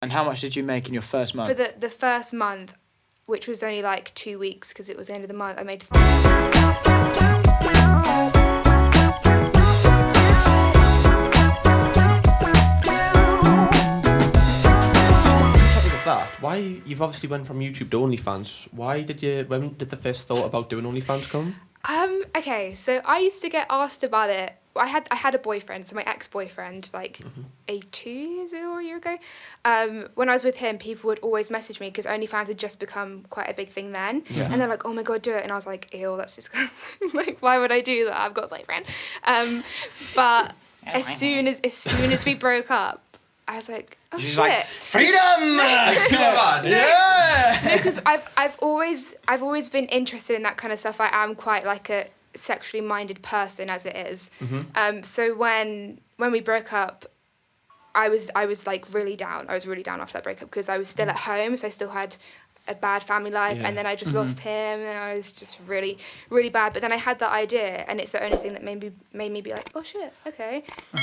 And how much did you make in your first month? For the first month, which was only like 2 weeks because it was the end of the month, I made... Why you've obviously went from YouTube to OnlyFans? When did the first thought about doing OnlyFans come? Okay, so I used to get asked about it. I had a boyfriend, so my ex-boyfriend, like 2 years ago or a year ago. When I was with him, people would always message me because OnlyFans had just become quite a big thing then. Yeah. And they're like, "Oh my God, do it!" And I was like, "Ew, that's disgusting. Like, why would I do that? I've got a boyfriend." But as soon as we broke up, I was like, "Oh, she's shit. Like, freedom!" Yeah. No, because I've always been interested in that kind of stuff. I am quite like a sexually minded person as it is. So when we broke up, I was like really down. I was really down after that breakup because I was still at home, so I still had a bad family life, and then I just lost him, and I was just really, really bad. But then I had that idea, and it's the only thing that made me be like, "Oh shit, okay."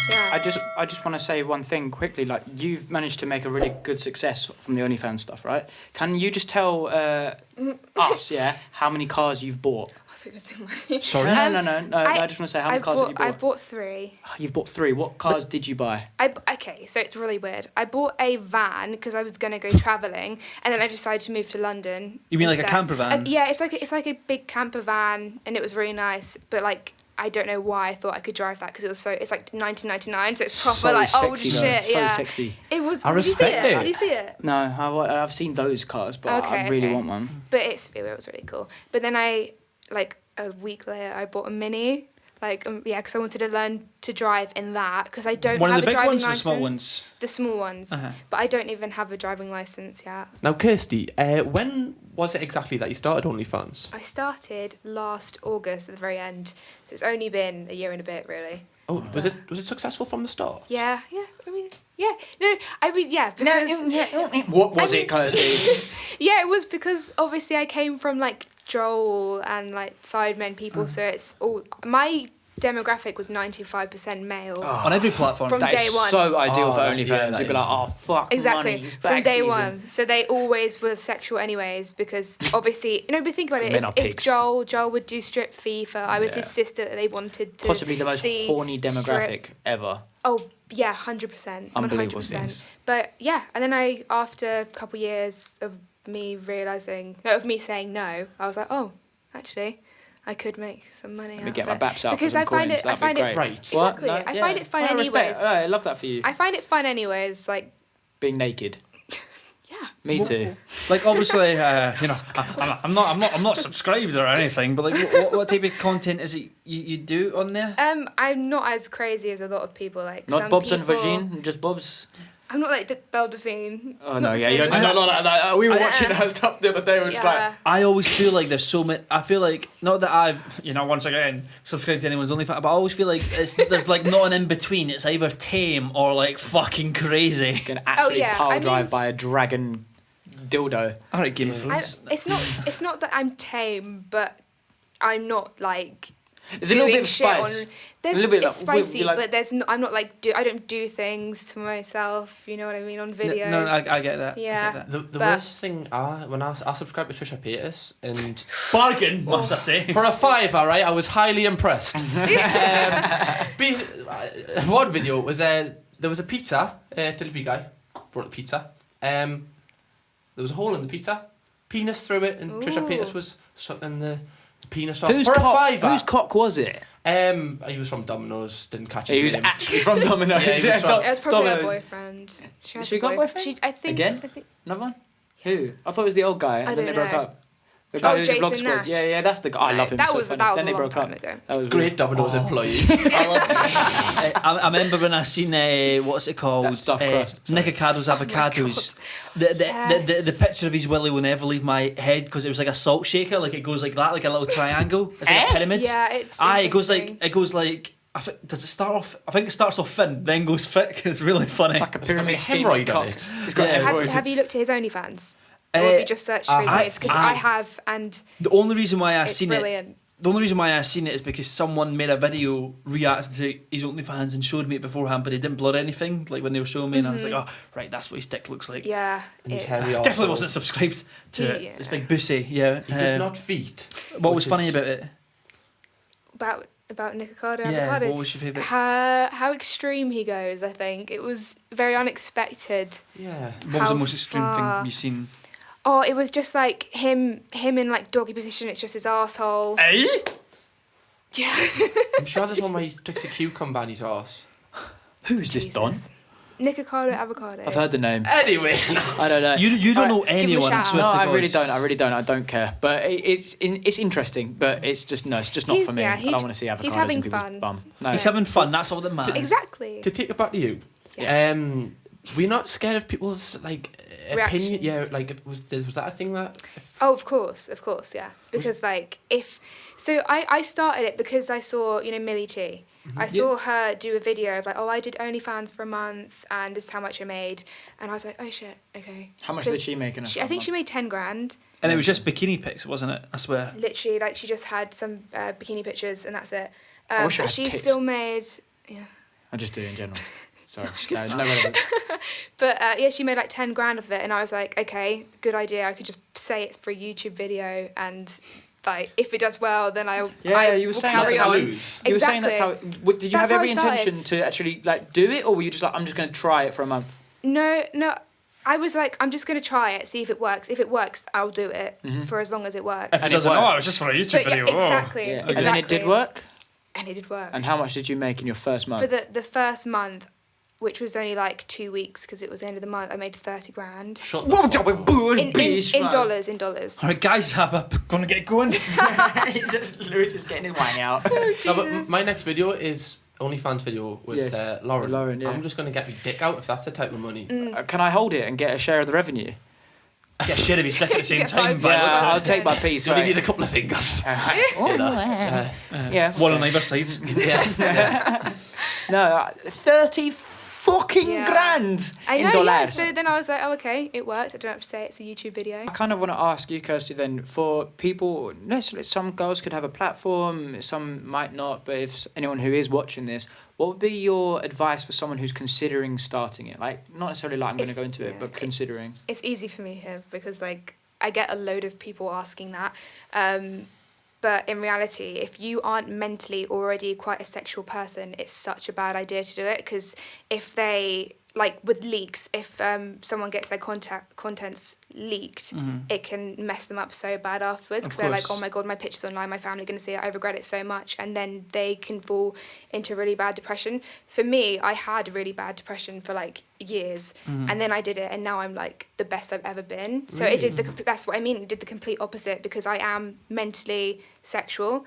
Yeah. I just want to say one thing quickly. Like, you've managed to make a really good success from the OnlyFans stuff, right? Can you just tell us, how many cars you've bought? Sorry? No. I just want to say how many cars have you bought? I've bought 3. You've bought 3. What cars did you buy? Okay, so it's really weird. I bought a van because I was gonna go travelling, and then I decided to move to London. You mean instead. like a camper van? Yeah, it's like a big camper van, and it was really nice. But like, I don't know why I thought I could drive that because it's like 1999, so it's proper so like old sexy, shit. So yeah, sexy. It was. I Did you see respect it? it. Did you see it? No, I've seen those cars, but I really want one. But it was really cool. But then a week later, I bought a Mini. Because I wanted to learn to drive in that because I don't have a driving license. One of the big ones or the small ones? The small ones. But I don't even have a driving license yet. Now, Kirsty, when was it exactly that you started OnlyFans? I started last August at the very end, so it's only been a year and a bit, really. Oh, was it successful from the start? Yeah. Because What was it, Kirsty? yeah, it was because obviously I came from like Joel and like Sidemen people, so it's all my demographic was 95% male. On every platform. From That day is one. so ideal for Yeah, OnlyFans. that You'd be like, "Oh fuck, Exactly, money, from bag day season." one. So they always were sexual anyways because obviously, but think about it, Men are it's pigs. Joel. Joel would do strip FIFA. I was his sister that they wanted to Possibly the most see horny demographic strip. ever. Oh, yeah, 100%. Unbelievable 100%. things. But yeah, and then after a couple years of me saying no, I was like, oh, actually, I could make some money Let me out get of my it. baps out Because for some I find coins. it, I find That'd be it, great. Right. exactly. What? No, I find it fun I respect anyways. it. I love that for you. I find it fun anyways, like, Being naked. yeah. Me too. Like obviously, I'm not subscribed or anything, but like, what type of content is it you do on there? I'm not as crazy as a lot of people. Like Not some Bob's and people, Vagine, just Bob's. I'm not like Belle Delphine. Oh no, Not the yeah, same you're as- not like that. We were I watching am. that stuff the other day. We were just like, Yeah. I always feel like there's so many. I feel like not that I've once again subscribed to anyone's OnlyFans, but I always feel like there's like not an in between. It's either tame or like fucking crazy. can actually yeah, pile I drive mean- by a dragon dildo. All right, Game of Thrones. It's not that I'm tame, but I'm not like. There's a little bit doing of shit spice. There's, A little bit it's like- spicy, like- but I'm not like I don't do things to myself. You know what I mean on videos. No, I get that. Yeah. I get that. The But- worst thing, when I subscribed to Trisha Paytas, and Bargain, must I say? for a £5, right, I was highly impressed. One video was there was a pizza delivery guy brought the pizza. There was a hole in the pizza, penis through it, and Trisha Ooh. Paytas was sucking the penis off for a £5. Whose cock was it? He was from Domino's. Didn't catch his He was name. actually from Domino's. Yeah, he was from- It was probably her Domino's. boyfriend. Has She got a boyfriend? I think. Again? I think, Another one? Who? I thought it was the old guy, and I then they don't broke know. up. The Oh, guy who's a Jason vlog squad. Nash. Yeah, that's the guy. I love him. That so was funny. that was Then a they long broke time up. ago. That was Great Domino's employee. I remember when I seen what's it called? That stuffed crust. Nick Ricardo's avocados. The picture of his willy will never leave my head because it was like a salt shaker. Like it goes like that, like a little triangle. It's like a pyramid. Yeah, it's. It goes interesting. like. Does it start off? I think it starts off thin, then goes thick. It's really funny. like a pyramid It's scheme got of hemorrhoid on cock. it. It's got hemorrhoids. Have you looked at his OnlyFans? Or have you just searched for his names? Because I have, and The only reason why I it's seen brilliant. the only reason why I seen it is because someone made a video reacting to his OnlyFans and showed me it beforehand, but he didn't blur anything, like when they were showing me, and I was like, oh, right, that's what his dick looks like. Yeah. And his it- hairy Definitely arsehole. wasn't subscribed to it. Yeah. It's big bussy, yeah. He does not feet. What was which funny is- about it? About Nikocado Yeah, Avocado. what was your favourite? How extreme he goes, I think. It was very unexpected. Yeah. What was how the most extreme far- thing you've seen? Oh, it was just like him in like doggy position, it's just his arsehole. Eh? Yeah. I'm sure there's one where he sticks a cucumber in his arse. Who is this Don? Nikocado Avocado. I've heard the name. Anyway. I don't know. You don't know him a anyone. shout out. swear No, to I God. really don't. I really don't. I don't care. But it's interesting. But it's just not for me. Yeah, I don't want to see avocados having in people's fun. bum. No. He's having fun. That's all that matters. Exactly. To take it back to you, Yeah. we're not scared of people's like opinion. Reactions. Yeah, like was that a thing that? Oh, of course, yeah. Because like I started it because I saw Millie T. I saw her do a video of like, oh, I did OnlyFans for a month and this is how much I made, and I was like, oh shit, okay. How much did she make in a I think she made 10 grand. And it was just bikini pics, wasn't it? I swear. Literally, like she just had some bikini pictures and that's it. I wish I But had she tits. still made, yeah. I just do in general. Sorry. No relevance. But yeah, she made like 10 grand of it, and I was like, okay, good idea. I could just say it's for a YouTube video, and like if it does well, then I You were will saying carry that's how on. lose. You were saying that's how. Exactly. Did you That's have how every it started. intention to actually like do it, or were you just like, I'm just going to try it for a month? No. I was like, I'm just gonna try it, see if it works. If it works, I'll do it for as long as it works. If it And it doesn't, worked. it was just for a YouTube But yeah, video. oh. exactly. Yeah. Exactly. And then it did work. And it did work. And how much did you make in your first month? For the first month, which was only like 2 weeks because it was the end of the month, I made 30 grand. Shut What the fuck up. In dollars. All right, guys, have a gonna get going. Lewis is getting his wang out. No, but my next video is OnlyFans video with Yes, Lauren. with Lauren, yeah. I'm just gonna get my dick out if that's the type of money. Can I hold it and get a share of the revenue? Get shit if you stick at the same Get time. five But bucks. I'll take my piece. So I Right. need a couple of fingers. Yeah. one on either side. Yeah. No, 30 fucking Yeah. grand I in know, dollars. yeah. So then I was like, oh, okay, it worked. I don't have to say it's a YouTube video. I kind of want to ask you, Kirsty, then, for people, necessarily some girls could have a platform, some might not, but if anyone who is watching this, what would be your advice for someone who's considering starting it? Like, not necessarily like I'm going to It's- go into it, yeah, but considering. It's easy for me here because like I get a load of people asking that. But in reality, if you aren't mentally already quite a sexual person, it's such a bad idea to do it because if they, like with leaks, if someone gets their contents leaked, it can mess them up so bad afterwards Of because they're like, course. oh my God, my picture's online, my family going to see it, I regret it so much. And then they can fall into really bad depression. For me, I had really bad depression for like years and then I did it and now I'm like the best I've ever been. So it did that's what I mean, it did the complete opposite because I am mentally sexual.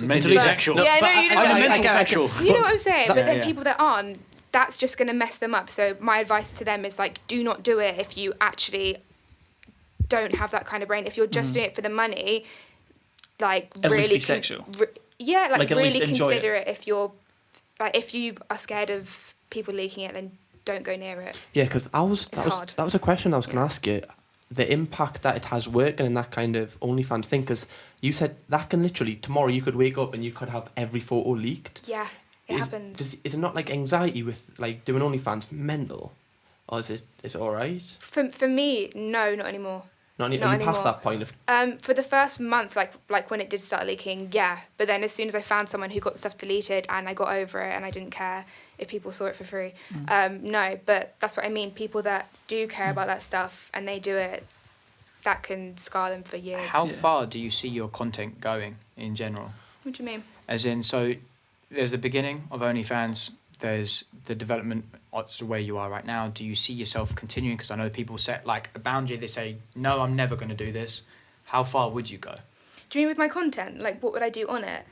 Mentally But- sexual. Yeah, but no, you know, I'm what a I'm mental saying. sexual. You know what I'm saying? But then Yeah. people that aren't, that's just going to mess them up. So my advice to them is like, do not do it if you actually don't have that kind of brain. If you're just doing it for the money, like At really least be sexual. Yeah, like Like, at really least enjoy consider it. If you're like if you are scared of people leaking it, then don't go near it. Yeah, because that was hard. that was a question I was going to ask you. The impact that it has working in that kind of OnlyFans thing, because you said that can literally tomorrow you could wake up and you could have every photo leaked. Yeah, it happens. Is it not like anxiety with like doing OnlyFans mental, or is it all right? For me, no, not anymore. Not, Not you past anymore. that point of For the first month, like when it did start leaking, yeah. But then as soon as I found someone who got the stuff deleted and I got over it and I didn't care if people saw it for free, no. But that's what I mean. People that do care about that stuff and they do it, that can scar them for years. How far do you see your content going in general? What do you mean? As in, so there's the beginning of OnlyFans, there's the development to where you are right now. Do you see yourself continuing? Because I know people set like a boundary, they say, no, I'm never going to do this. How far would you go? Do you mean with my content? Like, what would I do on it?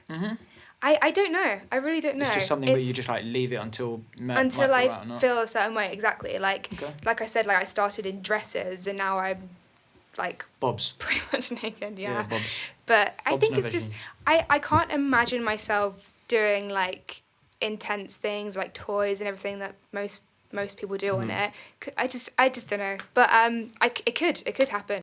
I don't know. I really don't know. It's just something where you just like leave it until until might I feel right or not. feel a certain way. Exactly. Like Okay. like I said, like I started in dresses and now I'm like Bobs. pretty much naked. Yeah. Bobs. But I Bob's think no it's just veggie. I can't imagine myself doing like intense things like toys and everything that most people do on it. I just don't know. But it could happen.